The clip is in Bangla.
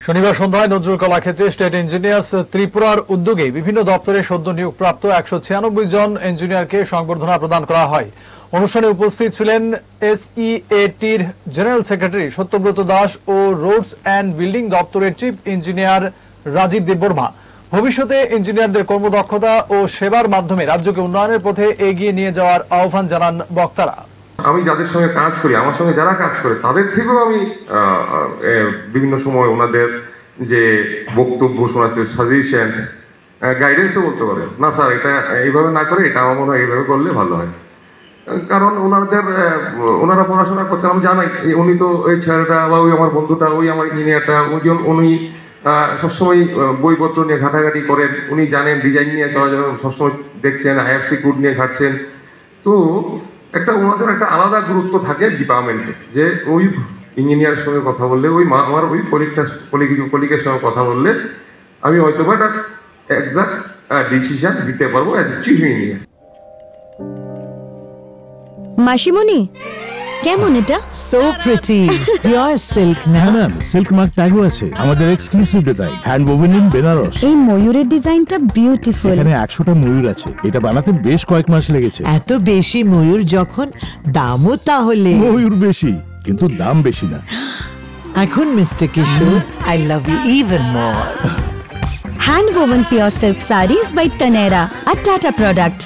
শনিবার সন্ধ্যায় নজরুল কলাক্ষেত্রে স্টেট ইঞ্জিনিয়ার্স ত্রিপুরার উদ্যোগে বিভিন্ন দপ্তরে সদ্য নিয়োগপ্রাপ্ত 196 জন ইঞ্জিনিয়ারকে সংবর্ধনা প্রদান করা হয়। অনুষ্ঠানে উপস্থিত ছিলেন এসইএটির জেনারেল সেক্রেটারি সত্যব্রত দাস ও রোডস অ্যান্ড বিল্ডিং দপ্তরের চিফ ইঞ্জিনিয়ার রাজীব দেববর্মা। ভবিষ্যতে ইঞ্জিনিয়ারদের কর্মদক্ষতা ও সেবার মাধ্যমে রাজ্যকে উন্নয়নের পথে এগিয়ে নিয়ে যাওয়ার আহ্বান জানান বক্তারা। আমি যাদের সঙ্গে কাজ করি, আমার সঙ্গে যারা কাজ করে তাদের থেকেও আমি বিভিন্ন সময় ওনাদের যে বক্তব্য শোনাচ্ছে, সাজেশনস, গাইডেন্সও বলতে পারে না স্যার এটা এইভাবে না করে এটা আমার মনে হয় এইভাবে করলে ভালো হয়। কারণ ওনারা পড়াশোনা করছেন, আমি জানাই উনি তো ওই ছেলেটা বা ওই আমার বন্ধুটা, ওই আমার ইঞ্জিনিয়ারটা, উনি সবসময় বইপত্র নিয়ে ঘাটাঘাটি করেন, উনি জানেন ডিজাইন নিয়ে চলা যাবে, সবসময় দেখছেন আইএফসি কোড নিয়ে ঘাটছেন। তো ওনাদের একটা আলাদা গুরুত্ব থাকে ডিপার্টমেন্টে, যে ওই ইঞ্জিনিয়ারের সঙ্গে কথা বললে, আমার ওই কলিগের সঙ্গে কথা বললে আমি হয়তো একটা এক্সাক্ট ডিসিশন দিতে পারবো অ্যাজ এ চিফ ইঞ্জিনিয়ার। মাসিমণি কেমন এটা? So pretty, pure silk. না ম্যাম, সিল্ক মার্ক ট্যাগও আছে। আমাদের exclusive design, hand woven in Benares. এই ময়ূরের ডিজাইনটা বিউটিফুল। এখানে 100টা ময়ূর আছে। এটা বানাতে বেশ কয়েক মাস লেগেছে। এত বেশি ময়ূর যখন, দামও তাহলে? ময়ূর বেশি, কিন্তু দাম বেশি না। এখন mister Kishore, I love you even more. Hand woven pure silk sarees by Tanera, a Tata product.